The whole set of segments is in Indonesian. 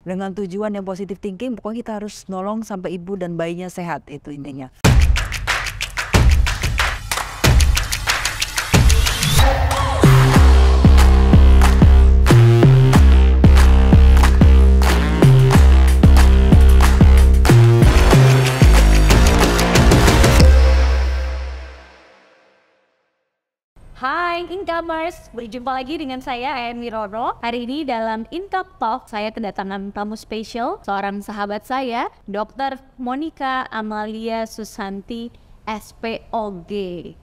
dengan tujuan yang positive thinking. Pokoknya kita harus nolong sampai ibu dan bayinya sehat, itu intinya. Hai Incomers, berjumpa lagi dengan saya Ayan Wirono. Hari ini dalam Income Talk saya kedatangan tamu spesial, seorang sahabat saya, Dr. Monica Amalia Susanti SPOG.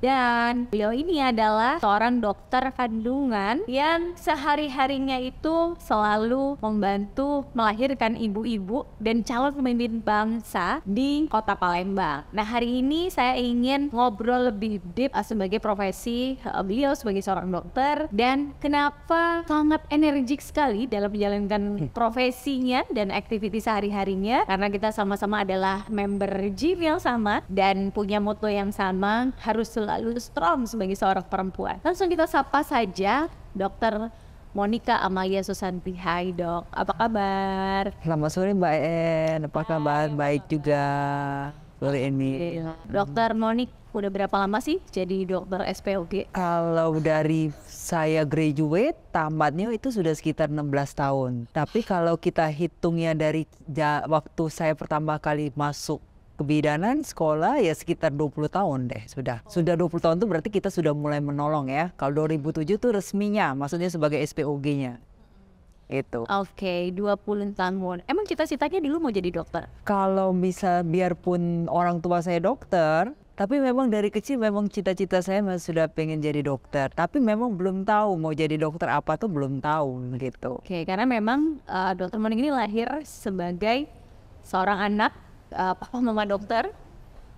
Dan beliau ini adalah seorang dokter kandungan yang sehari-harinya itu selalu membantu melahirkan ibu-ibu dan calon pemimpin bangsa di kota Palembang. Nah, hari ini saya ingin ngobrol lebih deep sebagai profesi beliau sebagai seorang dokter dan kenapa sangat energik sekali dalam menjalankan profesinya dan aktivitas sehari-harinya, karena kita sama-sama adalah member gym yang sama dan punya moto yang sama, harus selalu strong sebagai seorang perempuan. Langsung kita sapa saja Dr. Monica Amalia Susanti. Hai dok, apa kabar? Selamat sore Mbak En, apa kabar? Baik juga sore ini. Dokter Monica, udah berapa lama sih jadi dokter SPOG? Kalau dari saya graduate, tamatnya itu sudah sekitar 16 tahun. Tapi kalau kita hitungnya dari waktu saya pertama kali masuk kebidanan sekolah, ya sekitar 20 tahun deh sudah. Sudah 20 tahun tuh berarti kita sudah mulai menolong ya. Kalau 2007 tuh resminya, maksudnya sebagai SPOG-nya. Itu. Oke, 20 tahun. Emang cita-citanya dulu mau jadi dokter? Kalau bisa, biarpun orang tua saya dokter, tapi memang dari kecil memang cita-cita saya sudah pengen jadi dokter. Tapi memang belum tahu mau jadi dokter apa tuh belum tahu gitu. Oke, karena memang dokter Monica ini lahir sebagai seorang anak papa mama dokter.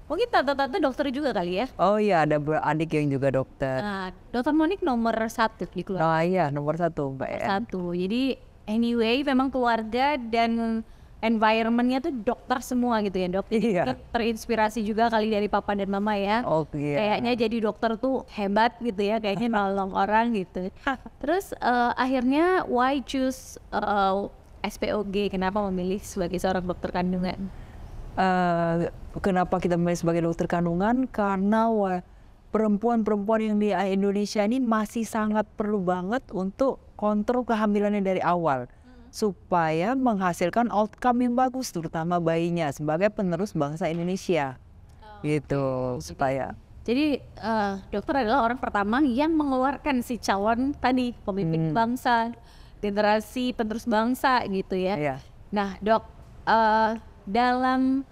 Mungkin tante-tante dokter juga kali ya? Oh iya, ada adik yang juga dokter. Nah, dokter Monica nomor 1 di keluarga. Oh iya, nomor 1 Mbak En. Satu. Jadi anyway, memang keluarga dan environmentnya tuh dokter semua gitu ya dok. Iya. Terinspirasi juga kali dari papa dan mama ya. Oh iya. Kayaknya jadi dokter tuh hebat gitu ya, kayaknya nolong orang gitu. Terus akhirnya why choose SPOG? Kenapa memilih sebagai seorang dokter kandungan? Kenapa kita memilih sebagai dokter kandungan? Karena perempuan-perempuan yang di Indonesia ini masih sangat perlu banget untuk kontrol kehamilannya dari awal, supaya menghasilkan outcome yang bagus, terutama bayinya sebagai penerus bangsa Indonesia. Gitu, supaya. Jadi dokter adalah orang pertama yang mengeluarkan si calon tadi pemimpin bangsa, generasi penerus bangsa gitu ya. Iya. Nah dok, dalam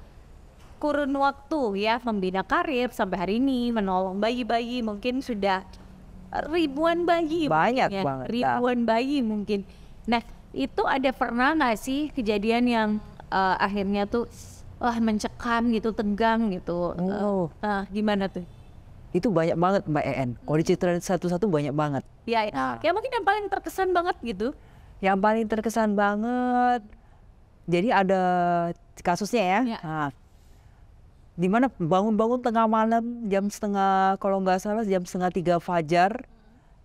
kurun waktu ya membina karir sampai hari ini menolong bayi-bayi, mungkin sudah ribuan bayi. Banyak ya, banget. Ribuan bayi mungkin. Nah itu ada pernah nggak sih kejadian yang akhirnya tuh wah mencekam gitu, tegang gitu? Gimana tuh? Itu banyak banget Mbak En. Kalau diceritain satu-satu banyak banget. Ya, ya mungkin yang paling terkesan banget gitu. Yang paling terkesan banget, jadi ada kasusnya ya. Ya. Nah, dimana bangun-bangun tengah malam jam setengah, kalau nggak salah jam 2:30 fajar,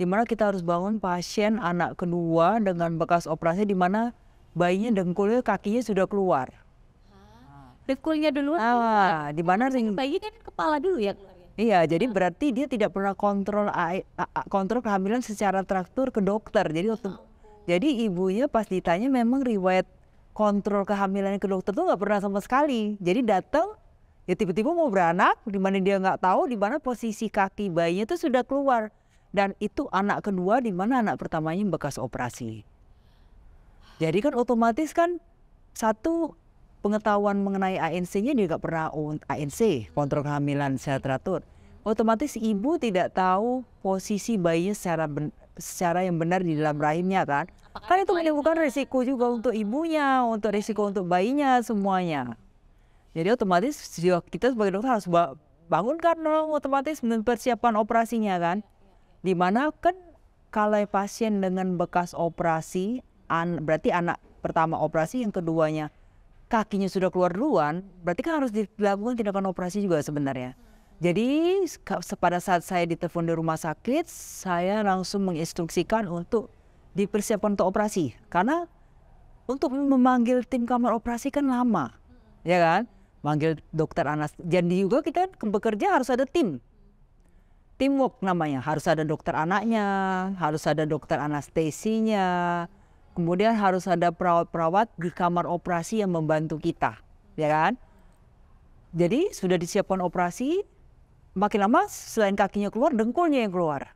dimana kita harus bangun pasien anak kedua dengan bekas operasi, dimana bayinya dengkulnya kakinya sudah keluar. Dengkulnya dulu. Dimana bayi kan kepala dulu ya keluarnya. Iya, jadi berarti dia tidak pernah kontrol kehamilan secara teratur ke dokter. Jadi ibunya pas ditanya memang riwayat kontrol kehamilannya ke dokter tuh nggak pernah sama sekali. Jadi datang ya tiba-tiba mau beranak, di mana dia nggak tahu di mana posisi kaki bayinya tuh sudah keluar. Dan itu anak kedua, di mana anak pertamanya bekas operasi. Jadi kan otomatis kan satu, pengetahuan mengenai ANC-nya dia nggak pernah ANC, kontrol kehamilan secara teratur. Otomatis ibu tidak tahu posisi bayinya secara yang benar di dalam rahimnya kan. Kan itu menimbulkan risiko juga untuk ibunya, untuk risiko untuk bayinya, semuanya. Jadi otomatis kita sebagai dokter harus bangunkan dong otomatis mempersiapkan operasinya kan. Dimana kan kalau pasien dengan bekas operasi, berarti anak pertama operasi, yang keduanya kakinya sudah keluar duluan, berarti kan harus dilakukan tindakan operasi juga sebenarnya. Jadi pada saat saya ditelepon di rumah sakit, saya langsung menginstruksikan untuk dipersiapkan untuk operasi. Karena untuk memanggil tim kamar operasi kan lama, ya kan? Manggil dokter anestesi. Jadi juga kita bekerja harus ada tim. Teamwork namanya, harus ada dokter anaknya, harus ada dokter anestesinya, kemudian harus ada perawat-perawat di kamar operasi yang membantu kita, ya kan? Jadi sudah disiapkan operasi, makin lama selain kakinya keluar, dengkulnya yang keluar.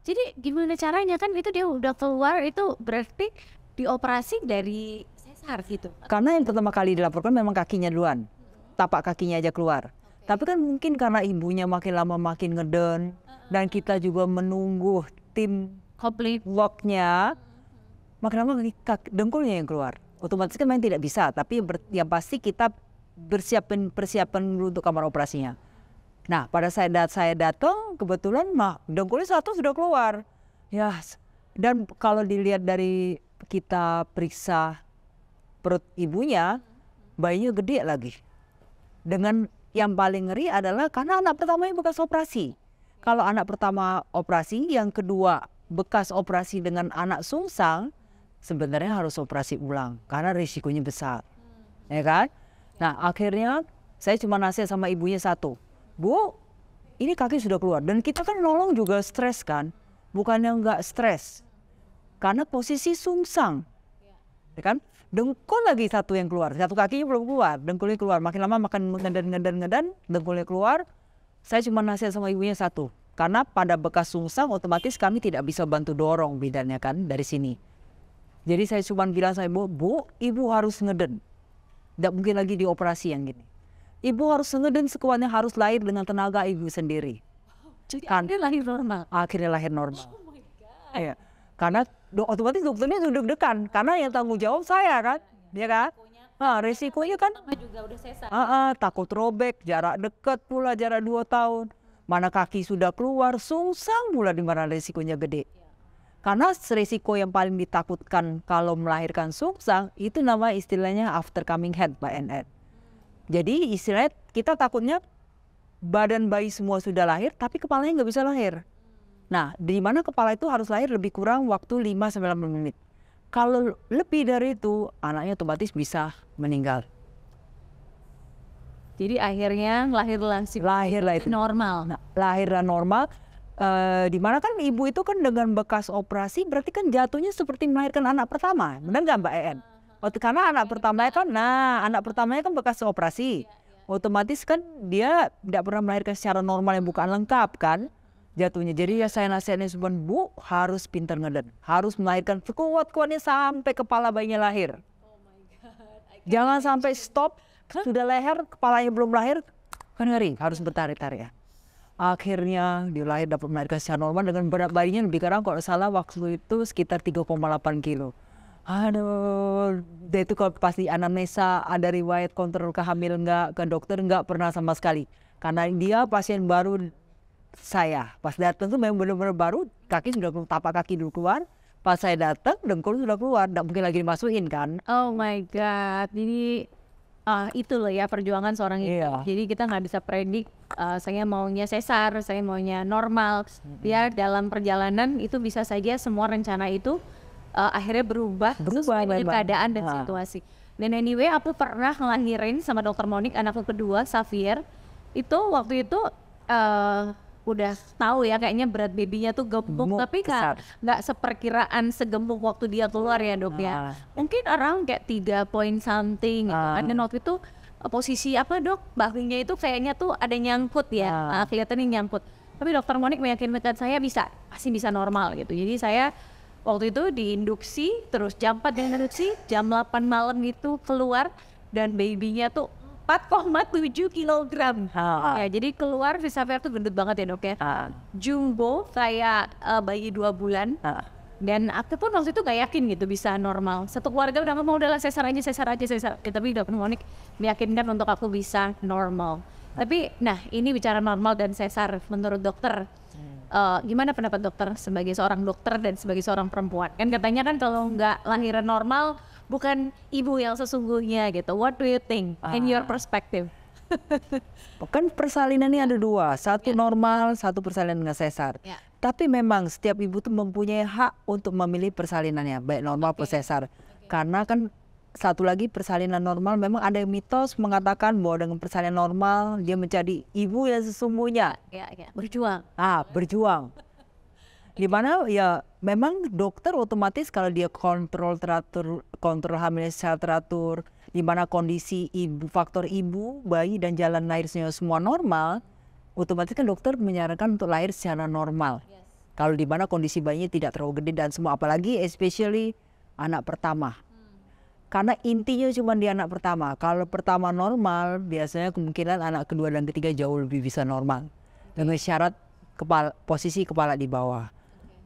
Jadi gimana caranya, kan itu dia udah keluar, itu berarti dioperasi dari sesar gitu? Karena yang pertama kali dilaporkan memang kakinya duluan, tapak kakinya aja keluar. Tapi kan mungkin karena ibunya makin lama makin ngeden, dan kita juga menunggu tim Complete. locknya, makin lama dengkulnya yang keluar. Otomatis kan memang tidak bisa, tapi yang pasti kita persiapan dulu untuk kamar operasinya. Nah, pada saat saya datang, kebetulan dengkulnya satu sudah keluar. Ya, dan kalau dilihat dari kita periksa perut ibunya, bayinya gede lagi. Dengan yang paling ngeri adalah karena anak pertamanya bekas operasi. Kalau anak pertama operasi, yang kedua bekas operasi dengan anak sungsang, sebenarnya harus operasi ulang karena risikonya besar, ya kan? Nah, akhirnya saya cuma nasihat sama ibunya satu, Bu, ini kaki sudah keluar, dan kita kan nolong juga stres kan, bukannya nggak stres, karena posisi sungsang, ya kan? Dengkul lagi satu yang keluar, satu kakinya belum keluar, dengkulnya keluar, makin lama makan ngeden, dengkulnya keluar. Saya cuma nasihat sama ibunya satu, karena pada bekas sungsang otomatis kami tidak bisa bantu dorong bidannya kan dari sini. Jadi saya cuma bilang sama ibu, Bu, ibu harus ngeden, tidak mungkin lagi dioperasi yang gini. Ibu harus ngeden sekuatnya, harus lahir dengan tenaga ibu sendiri. Jadi akhirnya lahir normal? Akhirnya lahir normal. Oh my God. Iya. Karena otomatis dokternya sudah deg-degan, karena yang tanggung jawab saya kan, ya kan? Nah, resikonya kan Juga udah sesar. takut robek, jarak dekat pula, jarak 2 tahun. Mana kaki sudah keluar, sungsang pula, di mana resikonya gede. Karena resiko yang paling ditakutkan kalau melahirkan sungsang, itu nama istilahnya after coming head, ANH. Jadi istilahnya kita takutnya badan bayi semua sudah lahir, tapi kepalanya nggak bisa lahir. Nah, di mana kepala itu harus lahir lebih kurang waktu 5-9 menit. Kalau lebih dari itu, anaknya otomatis bisa meninggal. Jadi akhirnya lahirlah itu normal. Nah, lahirlah normal. Di mana kan ibu itu kan dengan bekas operasi, berarti kan jatuhnya seperti melahirkan anak pertama, benar nggak Mbak En? Karena anak pertamanya kan bekas operasi, otomatis kan dia tidak pernah melahirkan secara normal yang bukan lengkap kan jatuhnya. Jadi ya saya nasihatnya sebenarnya, Bu, harus pintar ngeden, harus melahirkan sekuat-kuatnya sampai kepala bayinya lahir. Jangan sampai stop, sudah leher, kepalanya belum lahir, kan ngeri, harus bertarik-tarik ya. Akhirnya dia lahir dapat melahirkan secara normal dengan berat bayinya lebih kurang kalau salah waktu itu sekitar 3,8 kilo. Aduh, dia itu kalau pasti anamnesa ada riwayat kontrol kehamilan nggak, ke dokter nggak pernah sama sekali. Karena dia pasien baru saya. Pas datang tuh memang benar-benar baru, kaki sudah tapak kaki dulu keluar. Pas saya datang, dengkul sudah keluar, nggak mungkin lagi dimasukin kan. Oh my God, jadi itu loh ya perjuangan seorang ibu. Iya. Jadi kita nggak bisa predik, saya maunya sesar, saya maunya normal. Ya dalam perjalanan itu bisa saja semua rencana itu akhirnya berubah sesuai dengan keadaan dan situasi. Dan anyway, aku pernah ngelahirin sama Dokter Monik anakku kedua, Xavier. Itu waktu itu udah tahu ya kayaknya berat babynya tuh gemuk, tapi nggak seperkiraan segemuk waktu dia keluar ya dok ya. Mungkin around kayak 3 point something gitu kan. Dan waktu itu posisi apa dok, bahunya itu kayaknya tuh ada nyangkut ya, kelihatannya nyangkut. Tapi Dokter Monik meyakinkan saya pasti bisa normal gitu. Jadi saya waktu itu diinduksi, terus jam 4 diinduksi, jam 8 malam itu keluar, dan babynya tuh 4,7 kilogram. Ya, jadi keluar si Xavier tuh gendut banget ya dok ya. Jumbo kayak bayi 2 bulan. Dan aku pun waktu itu gak yakin gitu bisa normal. Satu keluarga udah ngomong udahlah sesar aja. Ya, tapi Dokter Monik meyakinkan untuk aku bisa normal. Tapi nah ini bicara normal dan sesar menurut dokter. Gimana pendapat dokter sebagai seorang dokter dan sebagai seorang perempuan? Kan katanya kan kalau nggak lahiran normal bukan ibu yang sesungguhnya gitu. What do you think in your perspective? Kan persalinannya ada 2, satu normal, satu persalinan dengan sesar. Tapi memang setiap ibu tuh mempunyai hak untuk memilih persalinannya, baik normal atau sesar. Karena kan satu lagi persalinan normal, memang ada mitos mengatakan bahwa dengan persalinan normal dia menjadi ibu yang sesungguhnya. Ya, berjuang. Berjuang. Di mana ya memang dokter otomatis kalau dia kontrol hamilnya secara teratur, di mana kondisi ibu, faktor ibu, bayi dan jalan lahirnya semua normal, otomatis kan dokter menyarankan untuk lahir secara normal. Kalau di mana kondisi bayinya tidak terlalu gede dan semua, apalagi especially anak pertama. Karena intinya cuma di anak pertama. Kalau pertama normal, biasanya kemungkinan anak kedua dan ketiga jauh lebih bisa normal. Dengan syarat posisi kepala di bawah.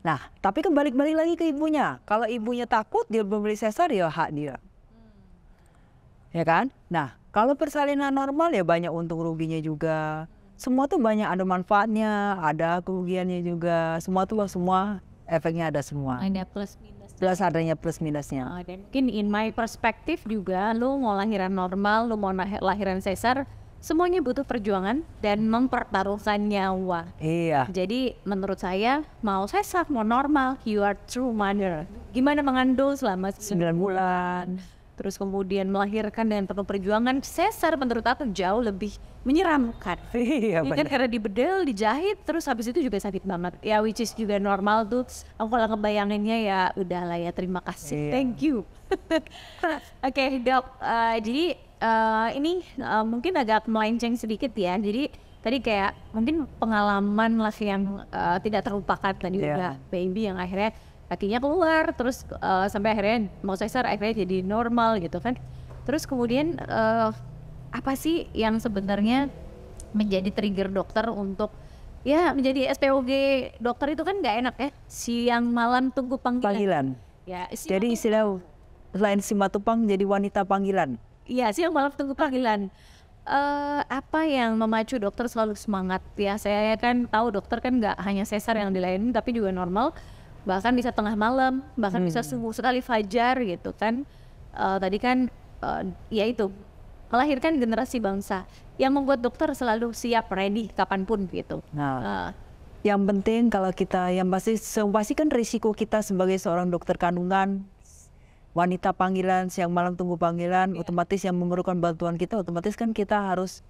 Nah, tapi balik lagi ke ibunya. Kalau ibunya takut dia membeli sesar, ya hak dia. Ya kan? Nah, kalau persalinan normal ya banyak untung ruginya juga. Semua tuh banyak, ada manfaatnya, ada kerugiannya juga. Semua efeknya ada semua. Ada plus minus. Plus adanya plus minusnya. Dan mungkin in my perspektif juga, lu mau lahiran normal, lu mau lahiran sesar, semuanya butuh perjuangan dan mempertaruhkan nyawa. Iya. Jadi menurut saya, mau sesar, mau normal, you are true mother. Gimana mengandung selama 9 bulan. Terus kemudian melahirkan dengan penuh perjuangan, sesar menurut aku jauh lebih menyeramkan. Iya, Ya kan, karena dibedel, dijahit, terus habis itu juga sakit banget. Ya which is juga normal tuh. Aku kalau ngebayanginnya ya udahlah ya, terima kasih. Iya. Thank you. Oke, Dok. Jadi ini mungkin agak melenceng sedikit ya. Jadi tadi kayak mungkin pengalaman lah yang tidak terlupakan tadi udah baby yang akhirnya kakinya keluar, terus sampai akhirnya mau sesar, akhirnya jadi normal gitu kan. Terus kemudian apa sih yang sebenarnya menjadi trigger dokter untuk ya menjadi SPOG dokter itu kan nggak enak ya, siang malam tunggu panggilan. Ya, jadi istilah selain simatupang jadi wanita panggilan. Iya, siang malam tunggu panggilan. Apa yang memacu dokter selalu semangat ya? Saya kan tahu dokter kan nggak hanya sesar yang dilayani, tapi juga normal, bahkan bisa tengah malam, bahkan bisa subuh sekali fajar gitu kan. Tadi kan ya itu melahirkan generasi bangsa yang membuat dokter selalu siap, ready kapanpun gitu. Nah, yang penting kalau kita, yang pasti kan risiko kita sebagai seorang dokter kandungan, wanita panggilan, siang malam tunggu panggilan, otomatis yang memerlukan bantuan kita, otomatis kan kita harus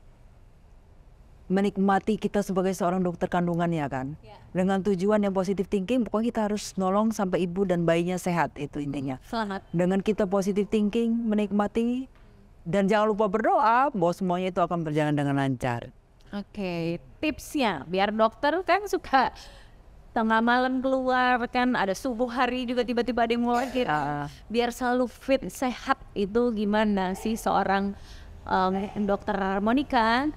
menikmati kita sebagai seorang dokter kandungan ya kan. Dengan tujuan yang positive thinking, pokoknya kita harus nolong sampai ibu dan bayinya sehat, itu intinya. Selamat. Dengan kita positive thinking, menikmati, dan jangan lupa berdoa bahwa semuanya itu akan berjalan dengan lancar. Oke, tipsnya biar dokter kan suka tengah malam keluar kan, ada subuh hari juga tiba-tiba ada yang mau lahir. Biar selalu fit, sehat, itu gimana sih seorang dokter Monica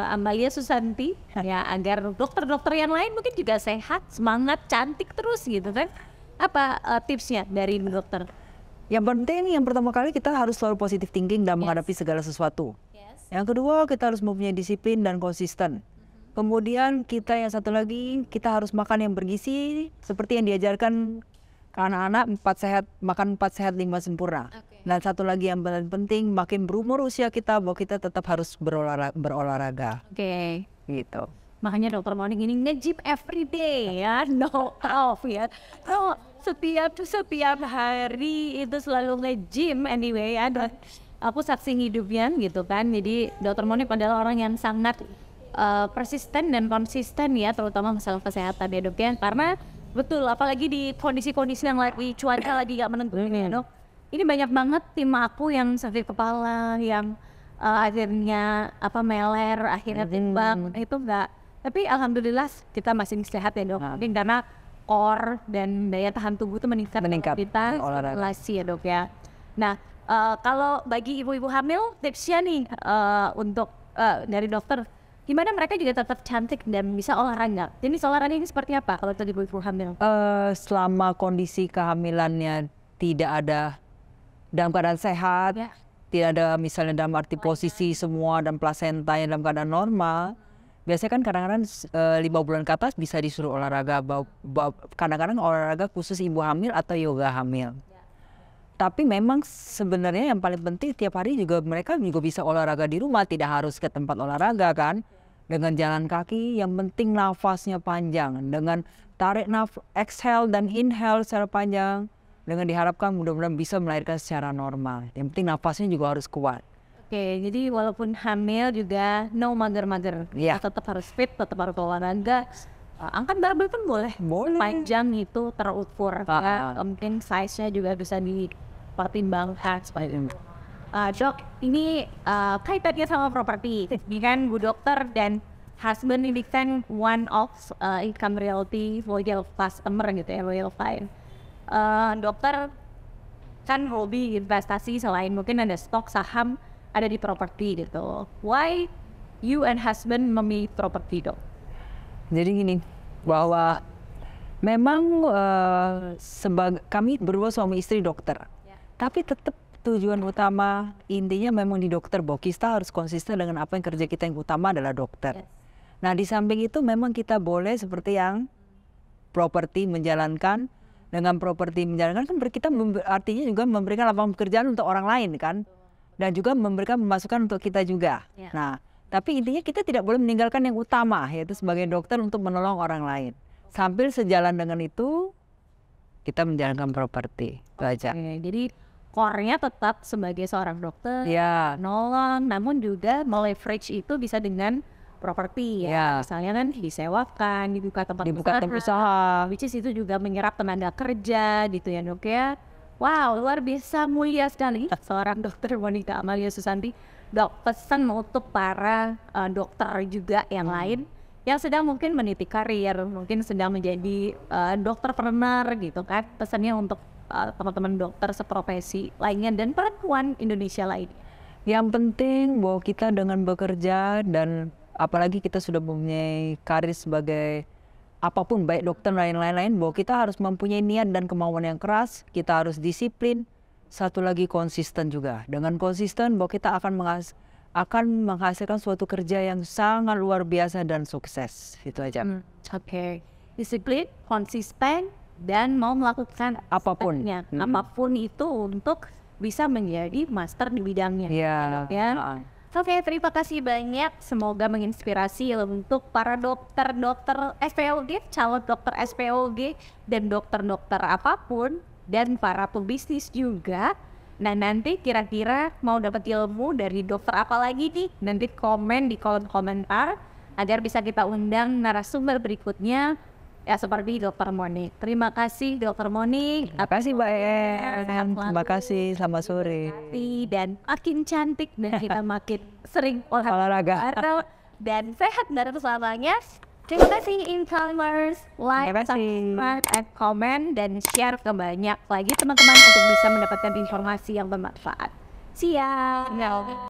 Amalia Susanti ya, agar dokter-dokter yang lain mungkin juga sehat, semangat, cantik terus gitu kan? Apa tipsnya dari dokter? Yang penting, yang pertama kali kita harus selalu positive thinking dan menghadapi segala sesuatu. Yang kedua, kita harus mempunyai disiplin dan konsisten. Kemudian kita yang satu lagi, kita harus makan yang bergizi seperti yang diajarkan ke anak-anak, 4 sehat, makan 4 sehat 5 sempurna. Dan satu lagi yang paling penting, makin berumur usia kita, bahwa kita tetap harus berolahraga. Gitu. Makanya dokter Monik ini nge-gym every day ya, no off ya. Setiap hari itu selalu nge-gym anyway ya. Dan aku saksi hidupnya gitu kan. Jadi dokter Monik adalah orang yang sangat persisten dan konsisten ya, terutama masalah kesehatan ya dok ya. Karena betul, apalagi di kondisi-kondisi yang lagi cuaca lagi gak menentu ya dok. Ini banyak banget tim aku yang sakit kepala, yang akhirnya meler, akhirnya timbang, itu enggak. Tapi alhamdulillah kita masih sehat ya dok. Mungkin karena core dan daya tahan tubuh itu meningkat. Kita relasi ya dok ya. Nah, kalau bagi ibu-ibu hamil, tipsnya nih untuk dari dokter, gimana mereka juga tetap cantik dan bisa olahraga? Jadi olahraga ini seperti apa kalau tadi ibu-ibu hamil? Selama kondisi kehamilannya tidak ada dalam keadaan sehat, tidak ada misalnya dalam arti posisi semua dan plasentanya dalam keadaan normal, biasanya kan kadang-kadang 5 bulan ke atas bisa disuruh olahraga, kadang-kadang olahraga khusus ibu hamil atau yoga hamil. Tapi memang sebenarnya yang paling penting tiap hari juga mereka juga bisa olahraga di rumah, tidak harus ke tempat olahraga kan. Dengan jalan kaki, yang penting nafasnya panjang, dengan tarik exhale dan inhale secara panjang. dengan diharapkan mudah-mudahan bisa melahirkan secara normal. Yang penting nafasnya juga harus kuat. Oke, jadi walaupun hamil juga no mager-mager. Iya. Tetap harus fit, tetap harus olahraga. Angkat barbel pun boleh. Boleh. Panjang itu terukur. Ah. Mungkin size-nya juga bisa dipertimbangkan. Dok, ini kaitannya sama properti. Ini kan Bu Dokter dan husband ini kan one of income realty loyal customer gitu ya, loyal client. Dokter kan hobi investasi selain mungkin ada stok saham ada di properti gitu. Why you and husband memilih properti, Dok? Jadi gini, bahwa memang kami berdua suami istri dokter, tapi tetap tujuan utama intinya memang di dokter, bahwa kita harus konsisten dengan apa yang kerja kita yang utama adalah dokter. Nah di samping itu memang kita boleh seperti yang properti menjalankan, dengan properti menjalankan kan kita artinya juga memberikan lapangan pekerjaan untuk orang lain kan, dan juga memberikan pemasukan untuk kita juga. Nah tapi intinya kita tidak boleh meninggalkan yang utama, yaitu sebagai dokter untuk menolong orang lain. Sambil sejalan dengan itu kita menjalankan properti, itu aja. Jadi core-nya tetap sebagai seorang dokter, Ya, nolong, namun juga meleverage itu bisa dengan properti ya. Misalnya kan disewakan, dibuka tempat usaha. which is itu juga menyerap tenaga kerja gitu ya, Dok ya. Wow, luar biasa mulia sekali seorang dokter Monica Amalia Susanti. Dok, pesan untuk para dokter juga yang lain yang sedang mungkin meniti karir, mungkin sedang menjadi dokterpreneur gitu kan. Pesannya untuk teman-teman dokter seprofesi lainnya dan perempuan Indonesia lainnya. Yang penting bahwa kita dengan bekerja dan apalagi kita sudah mempunyai karir sebagai apapun, baik dokter dan lain-lain, bahwa kita harus mempunyai niat dan kemauan yang keras, kita harus disiplin, satu lagi konsisten juga. Dengan konsisten bahwa kita akan menghasilkan suatu kerja yang sangat luar biasa dan sukses. Itu aja. Oke. Disiplin, konsisten, dan mau melakukan Apapun. apapun itu untuk bisa menjadi master di bidangnya. Ya. Oke, terima kasih banyak. Semoga menginspirasi untuk para dokter SPOG, calon dokter SPOG, dan dokter-dokter apapun, dan para pebisnis juga. Nah, nanti kira-kira mau dapat ilmu dari dokter apa lagi nih? Nanti komen di kolom komentar agar bisa kita undang narasumber berikutnya. Ya seperti Dokter Moni. Terima kasih Dokter Moni. Terima kasih Mbak En. Terima kasih, selamat sore. Dan makin cantik dan kita makin sering Olahraga. Dan sehat dari selamanya. Terima kasih Incomers. Like, subscribe, and comment, dan share ke banyak lagi teman-teman untuk bisa mendapatkan informasi yang bermanfaat. See ya.